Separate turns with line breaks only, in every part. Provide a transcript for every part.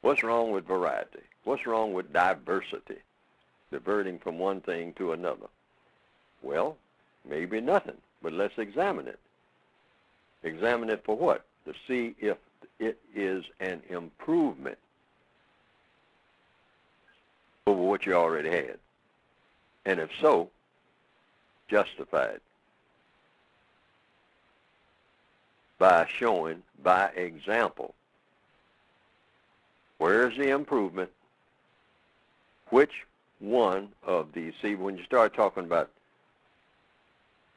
What's wrong with variety? What's wrong with diversity? Diverting from one thing to another. Well, maybe nothing, but let's examine it. Examine it for what? To see if it is an improvement over what you already had. And if so, justify it by showing, by example, where's the improvement, which one of these, see, when you start talking about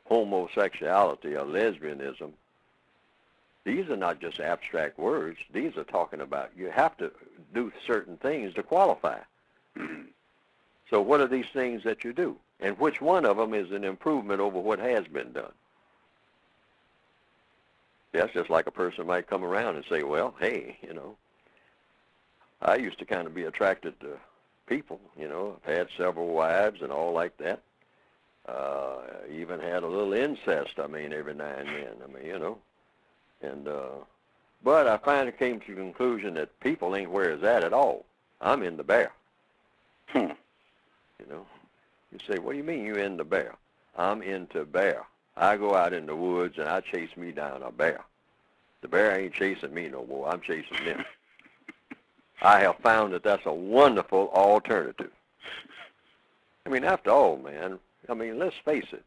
homosexuality or lesbianism, these are not just abstract words. These are talking about you have to do certain things to qualify. So what are these things that you do? And which one of them is an improvement over what has been done? That's just like a person might come around and say, well, hey, I used to kind of be attracted to people, I've had several wives and all like that. Even had a little incest, every now and then, but I finally came to the conclusion that people ain't where it's at all. I'm in the bear. You say, what do you mean you're in the bear? I'm into bear. I go out in the woods and I chase me down a bear. The bear ain't chasing me no more. I'm chasing them. I have found that that's a wonderful alternative. After all, man, let's face it.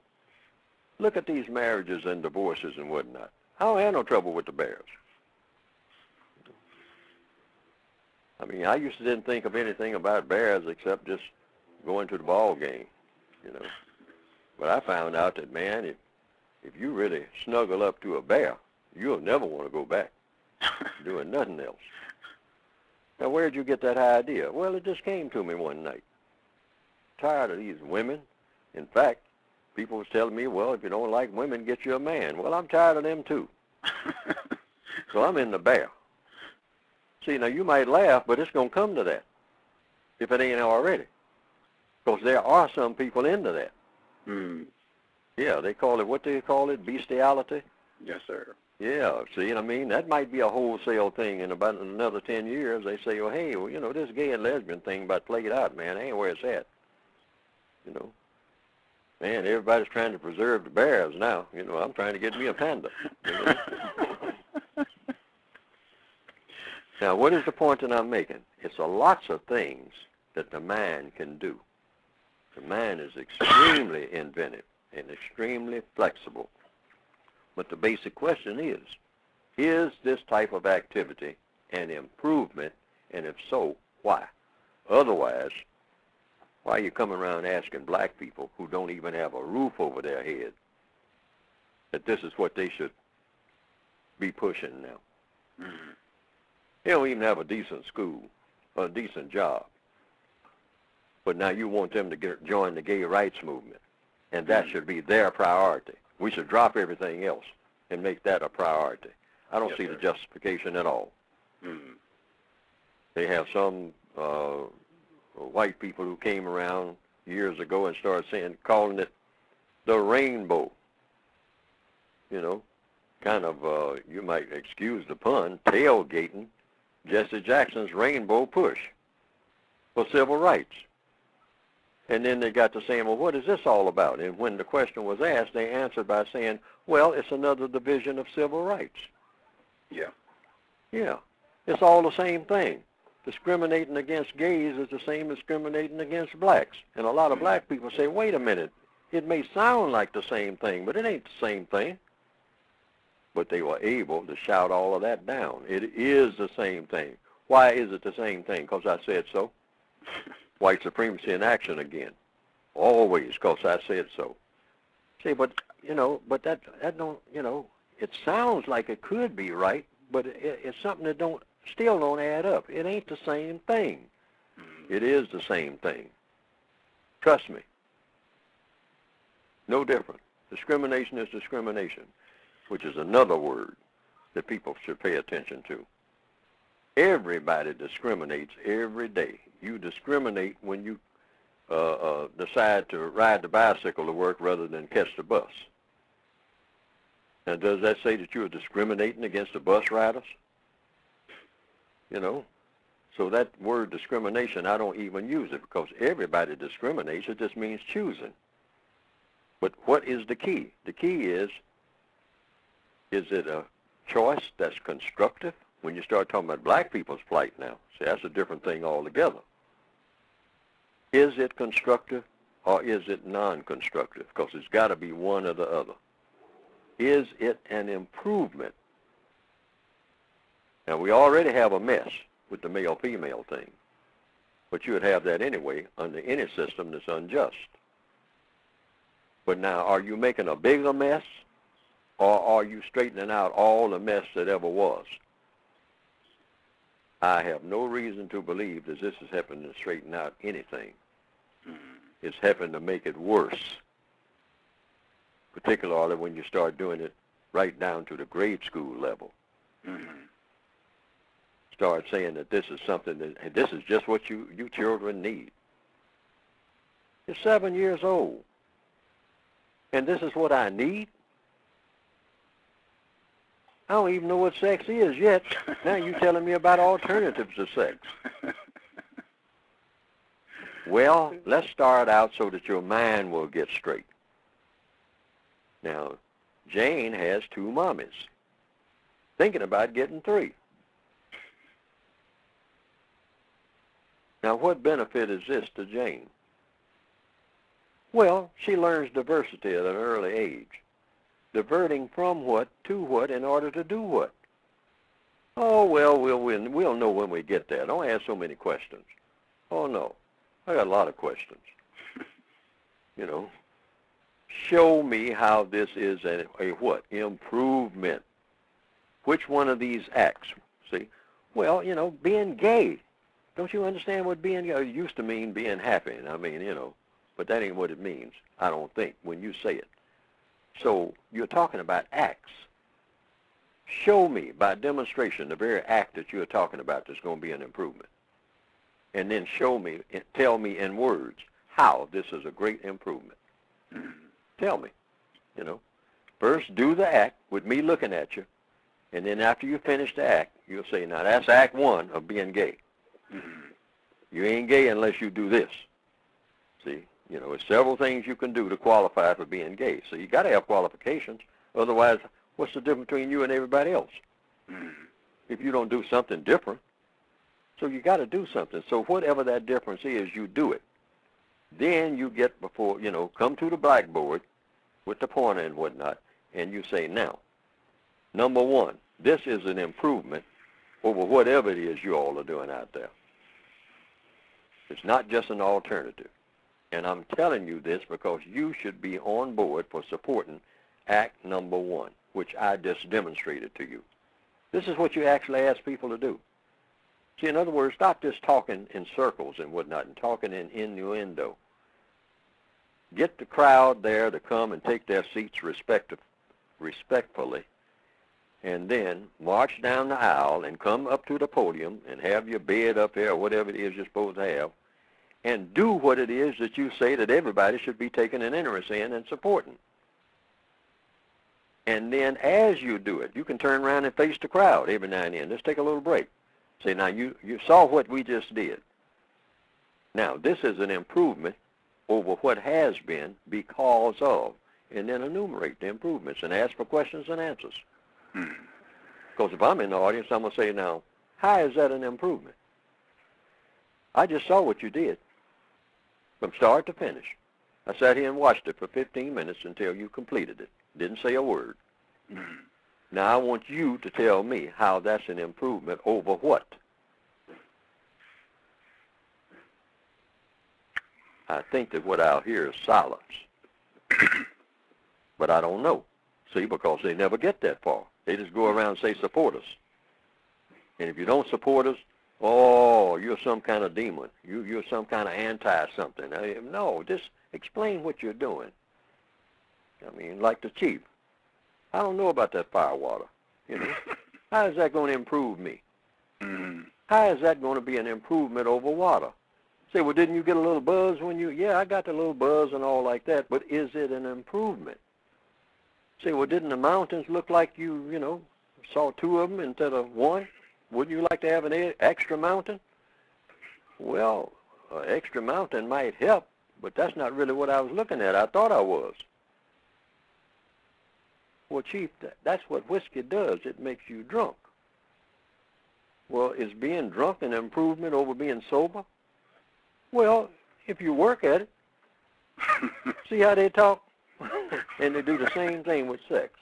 Look at these marriages and divorces and whatnot. I don't have no trouble with the bears. I used to didn't think of anything about bears except just going to the ball game, But I found out that, man, if you really snuggle up to a bear, you'll never want to go back doing nothing else. Now, where'd you get that idea? Well, it just came to me one night. Tired of these women. In fact, people was telling me, well, if you don't like women, get you a man. Well, I'm tired of them too. So I'm in the bear. See, now you might laugh, but it's going to come to that if it ain't already. Because there are some people into that. Yeah, they call it, what do you call it, bestiality?
Yes, sir.
Yeah, see, that might be a wholesale thing. In about another 10 years, they say, well, hey, this gay and lesbian thing about played out, man, ain't where it's at. Man, everybody's trying to preserve the bears now. I'm trying to get me a panda. Now, what is the point that I'm making? It's lots of things that the mind can do. The mind is extremely inventive and extremely flexible. But the basic question is this type of activity an improvement, and if so, why? Otherwise, why are you coming around asking black people who don't even have a roof over their head that this is what they should be pushing now? They don't even have a decent school or a decent job. But now you want them to join the gay rights movement, and that should be their priority. We should drop everything else and make that a priority. I don't see the justification at all. They have some white people who came around years ago and started calling it the rainbow. Kind of, you might excuse the pun, tailgating Jesse Jackson's rainbow push for civil rights. And then they got to saying, well, what is this all about? And when the question was asked, they answered by saying, well, it's another division of civil rights.
Yeah.
Yeah. It's all the same thing. Discriminating against gays is the same as discriminating against blacks. And a lot of black people say, wait a minute, it may sound like the same thing, but it ain't the same thing. But they were able to shout all of that down. It is the same thing. Why is it the same thing? Because I said so. White supremacy in action again. Always, because I said so. See, but that don't, it sounds like it could be right, but it's something that still don't add up. It ain't the same thing. It is the same thing. Trust me. No different. Discrimination is discrimination, which is another word that people should pay attention to. Everybody discriminates every day. You discriminate when you decide to ride the bicycle to work rather than catch the bus. Now, does that say that you are discriminating against the bus riders? So that word discrimination, I don't even use it because everybody discriminates. It just means choosing. But what is the key? The key is it a choice that's constructive? When you start talking about black people's plight now, see, that's a different thing altogether. Is it constructive or is it non-constructive? Because it's got to be one or the other. Is it an improvement? Now, we already have a mess with the male-female thing, but you would have that anyway under any system that's unjust. But now, are you making a bigger mess, or are you straightening out all the mess that ever was? I have no reason to believe that this is helping to straighten out anything. It's helping to make it worse, particularly when you start doing it right down to the grade school level. Start saying that this is something that this is just what you children need. You're 7 years old, and this is what I need? I don't even know what sex is yet. Now you're telling me about alternatives to sex. Well, let's start out so that your mind will get straight. Now, Jane has 2 mommies, thinking about getting 3. Now, what benefit is this to Jane? Well, she learns diversity at an early age, diverting from what to what in order to do what. Oh, well, we'll know when we get there. Don't ask so many questions. Oh, no. I got a lot of questions. You know, show me how this is a what? Improvement. Which one of these acts? See? Well, you know, being gay. Don't you understand what being gay used to mean? Being happy. I mean, you know, but that ain't what it means, I don't think, when you say it. So you're talking about acts. Show me by demonstration the very act that you're talking about that's going to be an improvement. And then show me, tell me in words how this is a great improvement. Tell me, you know. First, do the act with me looking at you. And then after you finish the act, you'll say, now that's act 1 of being gay. You ain't gay unless you do this. See, you know, there's several things you can do to qualify for being gay. So you got to have qualifications. Otherwise, what's the difference between you and everybody else? If you don't do something different. So you got to do something. So whatever that difference is, you do it. Then you get before, you know, come to the blackboard with the pointer and whatnot, and you say, now, number 1, this is an improvement over whatever it is you all are doing out there. It's not just an alternative. And I'm telling you this because you should be on board for supporting act number 1, which I just demonstrated to you. This is what you actually ask people to do. See, in other words, stop just talking in circles and whatnot and talking in innuendo. Get the crowd there to come and take their seats respectfully, and then march down the aisle and come up to the podium and have your bed up there or whatever it is you're supposed to have, and do what it is that you say that everybody should be taking an interest in and supporting. And then as you do it, you can turn around and face the crowd every now and then. Just take a little break. Say, now, you saw what we just did. Now, this is an improvement over what has been because of, and then enumerate the improvements and ask for questions and answers. Because if I'm in the audience, I'm going to say, now, how is that an improvement? I just saw what you did from start to finish. I sat here and watched it for 15 minutes until you completed it. Didn't say a word. Now I want you to tell me how that's an improvement over what? I think that what I'll hear is silence. But I don't know. See, because they never get that far. They just go around and say, support us. And if you don't support us, oh, you're some kind of demon. You're some kind of anti-something. No, just explain what you're doing. I mean, like the chief. I don't know about that fire water. You know, how is that going to improve me? How is that going to be an improvement over water? Say, well, didn't you get a little buzz when you? Yeah, I got the little buzz and all like that. But is it an improvement? Say, well, didn't the mountains look like you know, saw 2 of them instead of 1? Wouldn't you like to have an extra mountain? Well, extra mountain might help, but that's not really what I was looking at. I thought I was. Well, Chief, that's what whiskey does. It makes you drunk. Well, is being drunk an improvement over being sober? Well, if you work at it, see how they talk? And they do the same thing with sex.